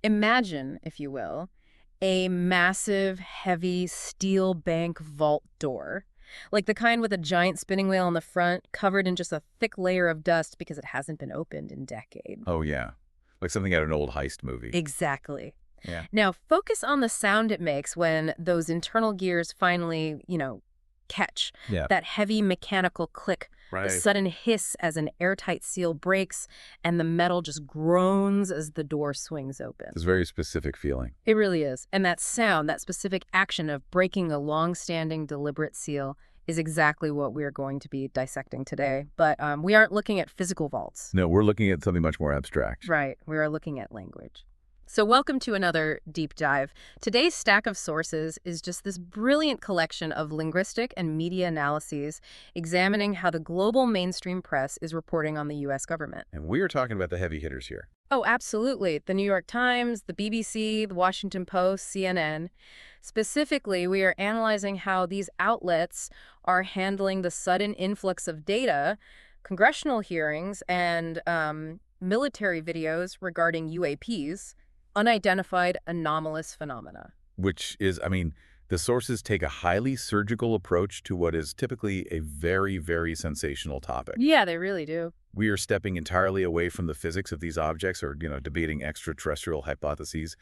Imagine, if you will, a massive, heavy steel bank vault door, like the kind with a giant spinning wheel on the front, covered in just a thick layer of dust because it hasn't been opened in decades. Oh, yeah. Like something out of an old heist movie. Exactly. Yeah. Now, focus on the sound it makes when those internal gears finally, catch. Yeah. That heavy mechanical click, the Right. sudden hiss as an airtight seal breaks, and the metal just groans as the door swings open. It's a very specific feeling. It really is. And that sound, that specific action of breaking a long-standing deliberate seal is exactly what we're going to be dissecting today. But we aren't looking at physical vaults. No, we're looking at something much more abstract. Right. We are looking at language. So welcome to another deep dive. Today's stack of sources is just this brilliant collection of linguistic and media analyses examining how the global mainstream press is reporting on the U.S. government. And we are talking about the heavy hitters here. Oh, absolutely. The New York Times, the BBC, the Washington Post, CNN. Specifically, we are analyzing how these outlets are handling the sudden influx of data, congressional hearings, and military videos regarding UAPs, Unidentified Anomalous Phenomena. Which is, the sources take a highly surgical approach to what is typically a very, very sensational topic. Yeah, they really do. We are stepping entirely away from the physics of these objects or, debating extraterrestrial hypotheses.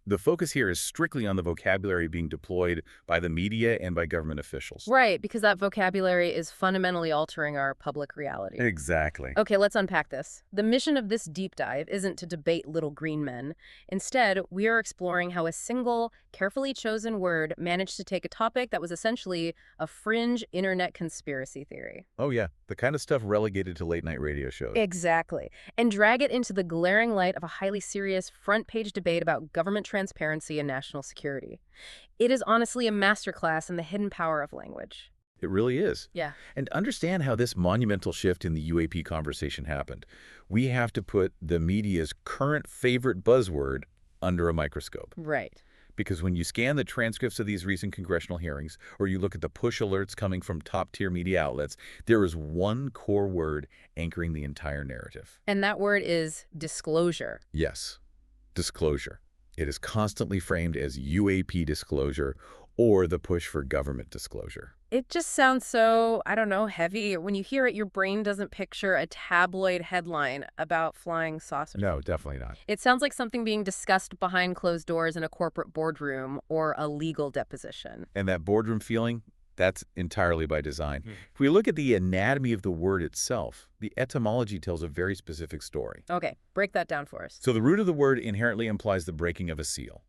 The focus here is strictly on the vocabulary being deployed by the media and by government officials. Right, because that vocabulary is fundamentally altering our public reality. Exactly. Okay, let's unpack this. The mission of this deep dive isn't to debate little green men. Instead, we are exploring how a single, carefully chosen word managed to take a topic that was essentially a fringe internet conspiracy theory. Oh, yeah. The kind of stuff relegated to late-night radio shows. Exactly. And drag it into the glaring light of a highly serious front-page debate about government transparency and national security. It is honestly a masterclass in the hidden power of language. It really is. Yeah. And understand how this monumental shift in the UAP conversation happened. We have to put the media's current favorite buzzword under a microscope. Right. Because when you scan the transcripts of these recent congressional hearings, or you look at the push alerts coming from top-tier media outlets, there is one core word anchoring the entire narrative. And that word is disclosure. Yes, disclosure. It is constantly framed as UAP disclosure or the push for government disclosure. It just sounds so, heavy. When you hear it, your brain doesn't picture a tabloid headline about flying saucers. No, definitely not. It sounds like something being discussed behind closed doors in a corporate boardroom or a legal deposition. And that boardroom feeling, that's entirely by design. If we look at the anatomy of the word itself, the etymology tells a very specific story. Okay, break that down for us. So the root of the word inherently implies the breaking of a seal.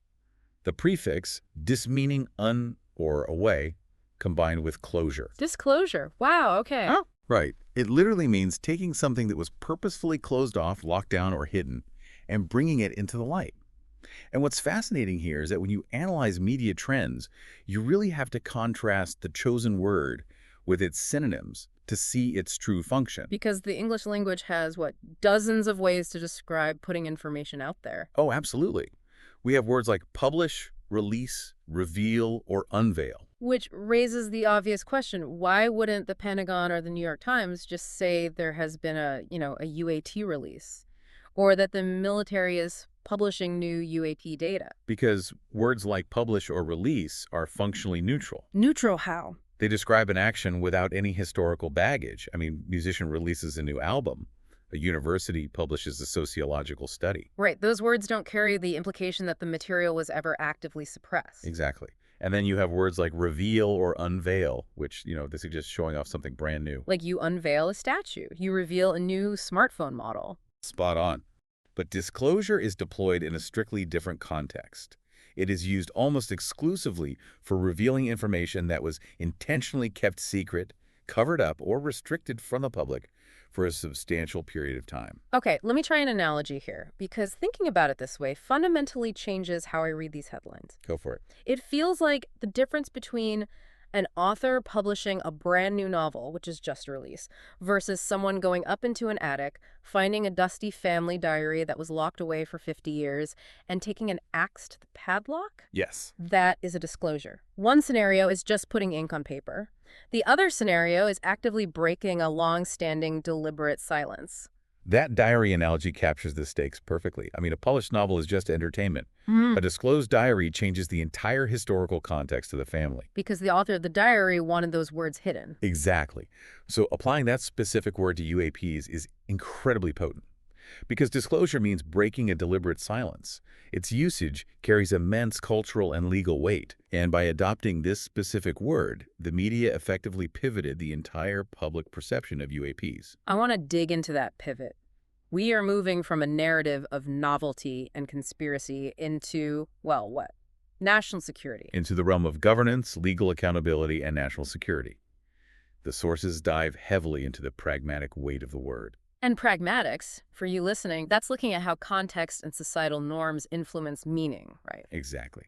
The prefix, dis meaning un or away, combined with closure. Disclosure. Wow, okay. Oh, right. It literally means taking something that was purposefully closed off, locked down, or hidden, and bringing it into the light. And what's fascinating here is that when you analyze media trends, you really have to contrast the chosen word with its synonyms to see its true function. Because the English language has, dozens of ways to describe putting information out there. Oh, absolutely. We have words like publish, release, reveal, or unveil. Which raises the obvious question, why wouldn't the Pentagon or the New York Times just say there has been a UAT release? Or that the military is publishing new UAP data? Because words like publish or release are functionally neutral. Neutral how? They describe an action without any historical baggage. Musician releases a new album. A university publishes a sociological study. Right. Those words don't carry the implication that the material was ever actively suppressed. Exactly. And then you have words like reveal or unveil, which, they suggest showing off something brand new. Like you unveil a statue. You reveal a new smartphone model. Spot on. But disclosure is deployed in a strictly different context. It is used almost exclusively for revealing information that was intentionally kept secret, covered up, or restricted from the public for a substantial period of time. Okay, let me try an analogy here, because thinking about it this way fundamentally changes how I read these headlines. Go for it. It feels like the difference between an author publishing a brand new novel, which is just released, versus someone going up into an attic, finding a dusty family diary that was locked away for 50 years, and taking an axe to the padlock? Yes. That is a disclosure. One scenario is just putting ink on paper. The other scenario is actively breaking a long-standing deliberate silence. That diary analogy captures the stakes perfectly. I mean, a polished novel is just entertainment. A disclosed diary changes the entire historical context of the family. Because the author of the diary wanted those words hidden. Exactly. So applying that specific word to UAPs is incredibly potent. Because disclosure means breaking a deliberate silence. Its usage carries immense cultural and legal weight. And by adopting this specific word, the media effectively pivoted the entire public perception of UAPs. I want to dig into that pivot. We are moving from a narrative of novelty and conspiracy into, well, what? National security. Into the realm of governance, legal accountability, and national security. The sources dive heavily into the pragmatic weight of the word. And pragmatics, for you listening, that's looking at how context and societal norms influence meaning, right? Exactly.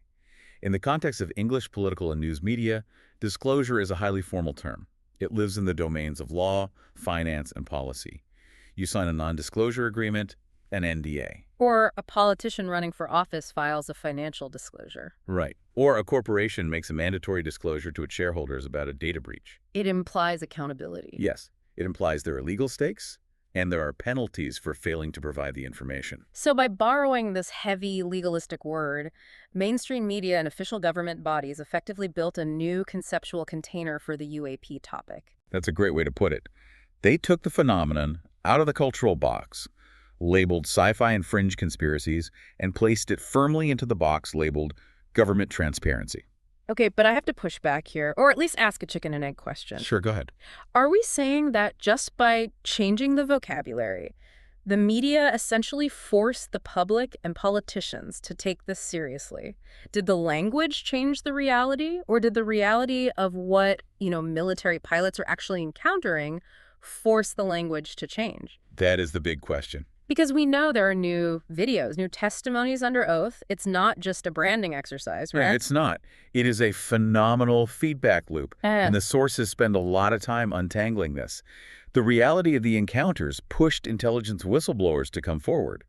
In the context of English political and news media, disclosure is a highly formal term. It lives in the domains of law, finance, and policy. You sign a non-disclosure agreement, an NDA. Or a politician running for office files a financial disclosure. Right. Or a corporation makes a mandatory disclosure to its shareholders about a data breach. It implies accountability. Yes, it implies there are legal stakes, and there are penalties for failing to provide the information. So by borrowing this heavy legalistic word, mainstream media and official government bodies effectively built a new conceptual container for the UAP topic. That's a great way to put it. They took the phenomenon out of the cultural box, labeled sci-fi and fringe conspiracies, and placed it firmly into the box labeled government transparency. Okay, but I have to push back here, or at least ask a chicken and egg question. Sure, go ahead. Are we saying that just by changing the vocabulary, the media essentially forced the public and politicians to take this seriously? Did the language change the reality, or did the reality of what, military pilots are actually encountering force the language to change? That is the big question. Because we know there are new videos, new testimonies under oath. It's not just a branding exercise, right? Yeah, it's not. It is a phenomenal feedback loop, and the sources spend a lot of time untangling this. The reality of the encounters pushed intelligence whistleblowers to come forward.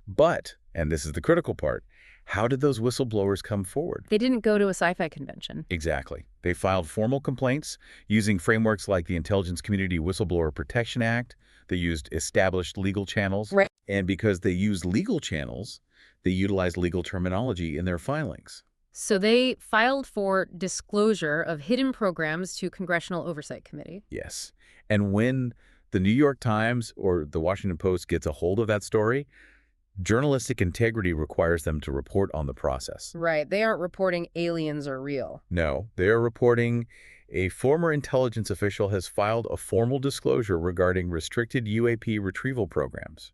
But, and this is the critical part, how did those whistleblowers come forward? They didn't go to a sci-fi convention. Exactly. They filed formal complaints using frameworks like the Intelligence Community Whistleblower Protection Act. They used established legal channels. Right. And because they used legal channels, they utilized legal terminology in their filings. So they filed for disclosure of hidden programs to Congressional Oversight Committee. Yes. And when the New York Times or the Washington Post gets a hold of that story, journalistic integrity requires them to report on the process. Right. They aren't reporting aliens are real. No, they are reporting a former intelligence official has filed a formal disclosure regarding restricted UAP retrieval programs.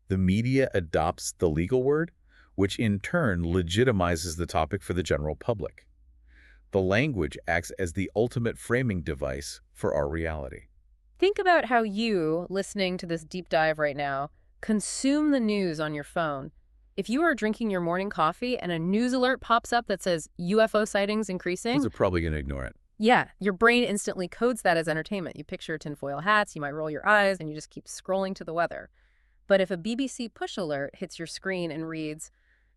The media adopts the legal word, which in turn legitimizes the topic for the general public. The language acts as the ultimate framing device for our reality. Think about how you, listening to this deep dive right now, consume the news on your phone. If you are drinking your morning coffee and a news alert pops up that says UFO sightings increasing, Kids are probably going to ignore it. yeah, your brain instantly codes that as entertainment. You picture tinfoil hats, you might roll your eyes, and you just keep scrolling to the weather. But if a BBC push alert hits your screen and reads,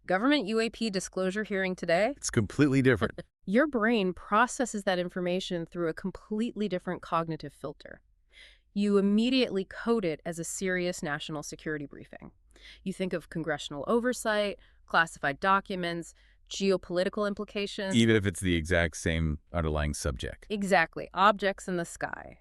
"Government UAP disclosure hearing today," It's completely different. your brain processes that information through a completely different cognitive filter. You immediately code it as a serious national security briefing. You think of congressional oversight, classified documents, geopolitical implications. Even if it's the exact same underlying subject. Exactly, objects in the sky.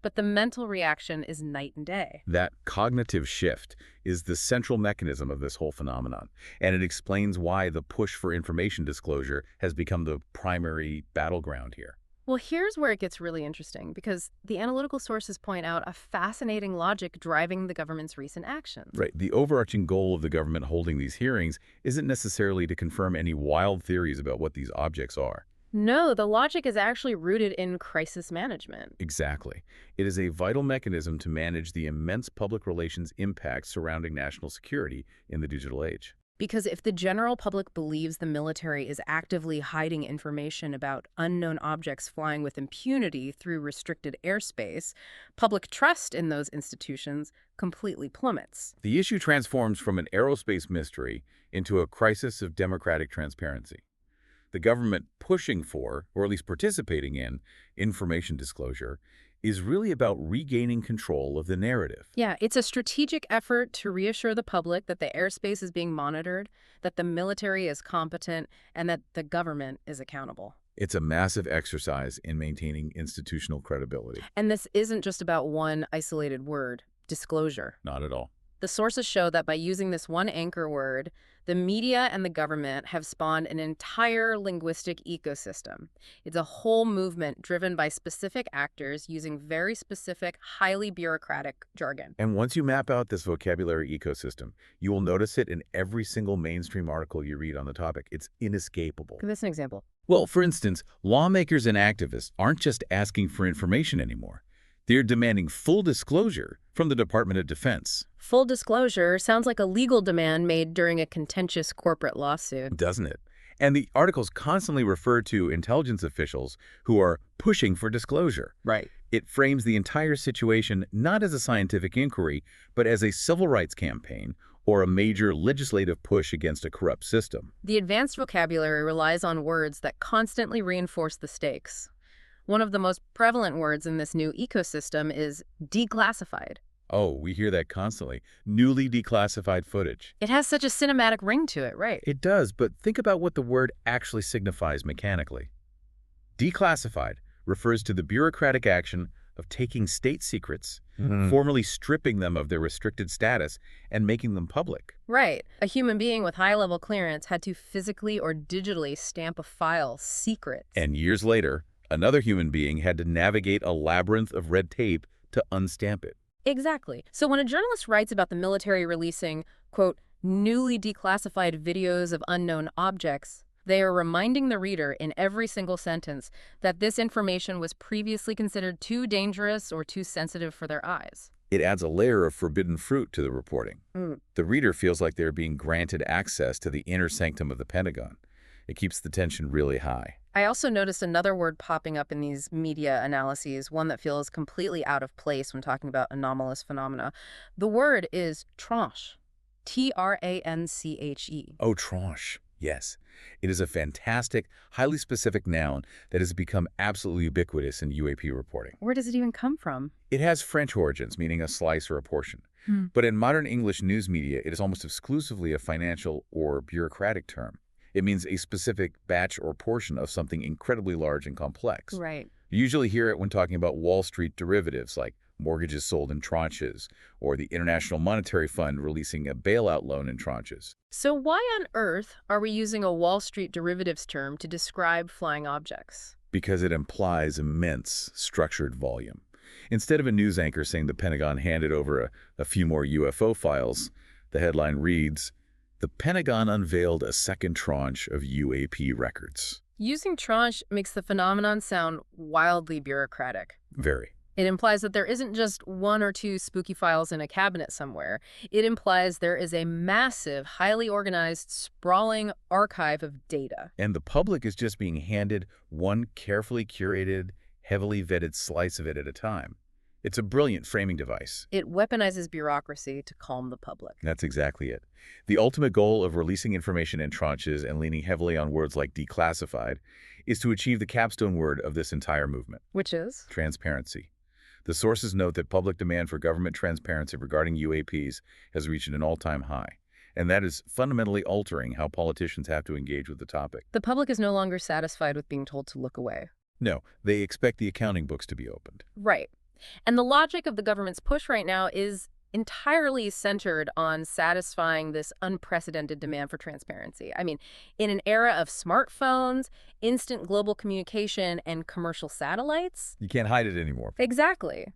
But the mental reaction is night and day. That cognitive shift is the central mechanism of this whole phenomenon, and it explains why the push for information disclosure has become the primary battleground here. Well, here's where it gets really interesting, because the analytical sources point out a fascinating logic driving the government's recent actions. Right. The overarching goal of the government holding these hearings isn't necessarily to confirm any wild theories about what these objects are. No, the logic is actually rooted in crisis management. Exactly. It is a vital mechanism to manage the immense public relations impacts surrounding national security in the digital age. Because if the general public believes the military is actively hiding information about unknown objects flying with impunity through restricted airspace, public trust in those institutions completely plummets. The issue transforms from an aerospace mystery into a crisis of democratic transparency. The government pushing for, or at least participating in, information disclosure is really about regaining control of the narrative. Yeah, it's a strategic effort to reassure the public that the airspace is being monitored, that the military is competent, and that the government is accountable. It's a massive exercise in maintaining institutional credibility. And this isn't just about one isolated word, disclosure. Not at all. The sources show that by using this one anchor word, the media and the government have spawned an entire linguistic ecosystem. It's a whole movement driven by specific actors using very specific, highly bureaucratic jargon. And once you map out this vocabulary ecosystem, you will notice it in every single mainstream article you read on the topic. It's inescapable. Give us an example. Well, for instance, lawmakers and activists aren't just asking for information anymore. They're demanding full disclosure from the Department of Defense. Full disclosure sounds like a legal demand made during a contentious corporate lawsuit. Doesn't it? And the articles constantly refer to intelligence officials who are pushing for disclosure. Right. It frames the entire situation not as a scientific inquiry, but as a civil rights campaign or a major legislative push against a corrupt system. The advanced vocabulary relies on words that constantly reinforce the stakes. One of the most prevalent words in this new ecosystem is declassified. Oh, we hear that constantly. Newly declassified footage. It has such a cinematic ring to it, right? It does, but think about what the word actually signifies mechanically. Declassified refers to the bureaucratic action of taking state secrets, formally stripping them of their restricted status, and making them public. Right. A human being with high-level clearance had to physically or digitally stamp a file secret. And years later, another human being had to navigate a labyrinth of red tape to unstamp it. Exactly. So when a journalist writes about the military releasing, quote, newly declassified videos of unknown objects, they are reminding the reader in every single sentence that this information was previously considered too dangerous or too sensitive for their eyes. It adds a layer of forbidden fruit to the reporting. The reader feels like they're being granted access to the inner sanctum of the Pentagon. It keeps the tension really high. I also noticed another word popping up in these media analyses, one that feels completely out of place when talking about anomalous phenomena. The word is tranche. T-R-A-N-C-H-E. Oh, tranche. Yes. It is a fantastic, highly specific noun that has become absolutely ubiquitous in UAP reporting. Where does it even come from? It has French origins, meaning a slice or a portion. But in modern English news media, it is almost exclusively a financial or bureaucratic term. It means a specific batch or portion of something incredibly large and complex. Right. You usually hear it when talking about Wall Street derivatives like mortgages sold in tranches or the International Monetary Fund releasing a bailout loan in tranches. So why on earth are we using a Wall Street derivatives term to describe flying objects? Because it implies immense structured volume. Instead of a news anchor saying the Pentagon handed over a few more UFO files, the headline reads, "The Pentagon unveiled a second tranche of UAP records." Using tranche makes the phenomenon sound wildly bureaucratic. Very. It implies that there isn't just one or two spooky files in a cabinet somewhere. It implies there is a massive, highly organized, sprawling archive of data. And the public is just being handed one carefully curated, heavily vetted slice of it at a time. It's a brilliant framing device. It weaponizes bureaucracy to calm the public. That's exactly it. The ultimate goal of releasing information in tranches and leaning heavily on words like declassified is to achieve the capstone word of this entire movement. Which is? Transparency. The sources note that public demand for government transparency regarding UAPs has reached an all-time high, and that is fundamentally altering how politicians have to engage with the topic. The public is no longer satisfied with being told to look away. No, they expect the accounting books to be opened. Right. And the logic of the government's push right now is entirely centered on satisfying this unprecedented demand for transparency. I mean, in an era of smartphones, instant global communication, and commercial satellites. You can't hide it anymore. Exactly.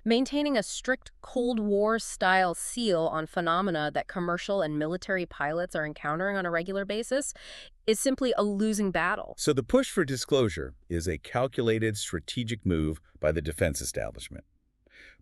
Maintaining a strict Cold War-style seal on phenomena that commercial and military pilots are encountering on a regular basis is simply a losing battle. So the push for disclosure is a calculated, strategic move by the defense establishment.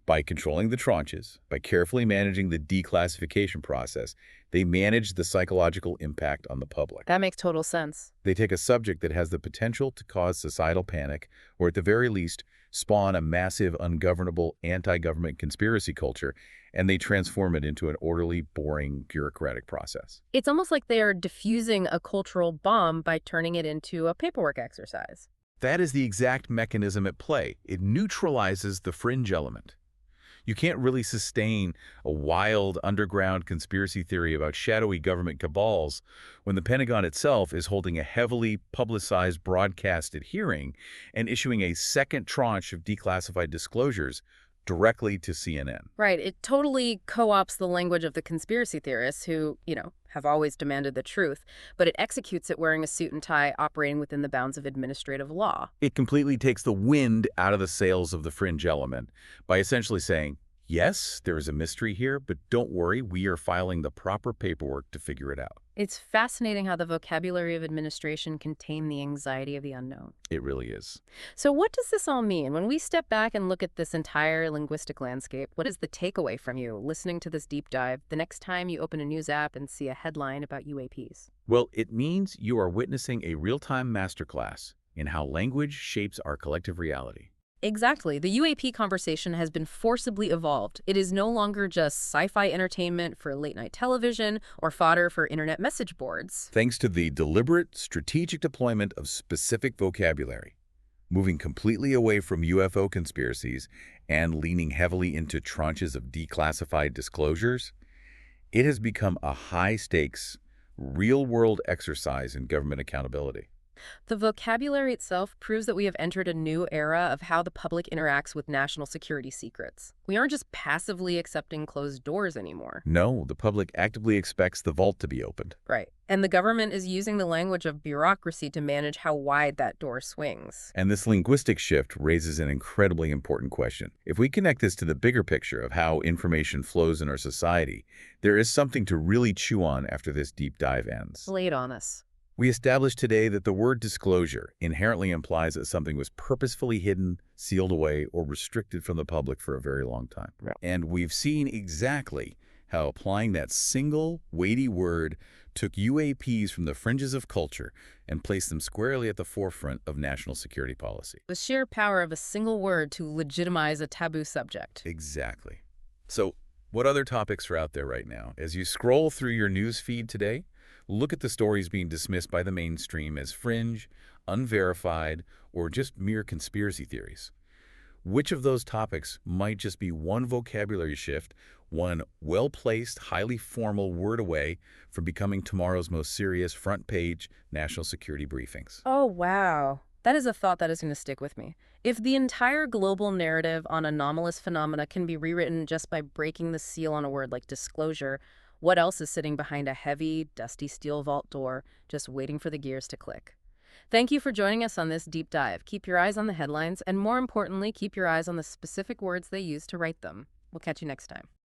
By controlling the tranches, by carefully managing the declassification process, they manage the psychological impact on the public. That makes total sense. They take a subject that has the potential to cause societal panic, or at the very least, spawn a massive, ungovernable, anti-government conspiracy culture, and they transform it into an orderly, boring, bureaucratic process. It's almost like they are diffusing a cultural bomb by turning it into a paperwork exercise. That is the exact mechanism at play. It neutralizes the fringe element. You can't really sustain a wild underground conspiracy theory about shadowy government cabals when the Pentagon itself is holding a heavily publicized broadcasted hearing and issuing a second tranche of declassified disclosures directly to CNN. Right. It totally co-opts the language of the conspiracy theorists who, have always demanded the truth, but it executes it wearing a suit and tie operating within the bounds of administrative law. It completely takes the wind out of the sails of the fringe element by essentially saying, yes, there is a mystery here, but don't worry, we are filing the proper paperwork to figure it out. It's fascinating how the vocabulary of administration can tame the anxiety of the unknown. It really is. So what does this all mean? When we step back and look at this entire linguistic landscape, what is the takeaway from you listening to this deep dive the next time you open a news app and see a headline about UAPs? Well, it means you are witnessing a real-time masterclass in how language shapes our collective reality. Exactly. The UAP conversation has been forcibly evolved. It is no longer just sci-fi entertainment for late-night television or fodder for internet message boards. Thanks to the deliberate, strategic deployment of specific vocabulary, moving completely away from UFO conspiracies and leaning heavily into tranches of declassified disclosures, it has become a high-stakes, real-world exercise in government accountability. The vocabulary itself proves that we have entered a new era of how the public interacts with national security secrets. We aren't just passively accepting closed doors anymore. No, the public actively expects the vault to be opened. Right. And the government is using the language of bureaucracy to manage how wide that door swings. And this linguistic shift raises an incredibly important question. If we connect this to the bigger picture of how information flows in our society, there is something to really chew on after this deep dive ends. Lay it on us. We established today that the word disclosure inherently implies that something was purposefully hidden, sealed away, or restricted from the public for a very long time. Yeah. And we've seen exactly how applying that single, weighty word took UAPs from the fringes of culture and placed them squarely at the forefront of national security policy. The sheer power of a single word to legitimize a taboo subject. Exactly. So, what other topics are out there right now? As you scroll through your news feed today, look at the stories being dismissed by the mainstream as fringe, unverified, or just mere conspiracy theories. Which of those topics might just be one vocabulary shift, one well-placed, highly formal word away from becoming tomorrow's most serious front-page national security briefings? Oh, wow. That is a thought that is going to stick with me. If the entire global narrative on anomalous phenomena can be rewritten just by breaking the seal on a word like disclosure, what else is sitting behind a heavy, dusty steel vault door, just waiting for the gears to click? Thank you for joining us on this deep dive. Keep your eyes on the headlines, and more importantly, keep your eyes on the specific words they use to write them. We'll catch you next time.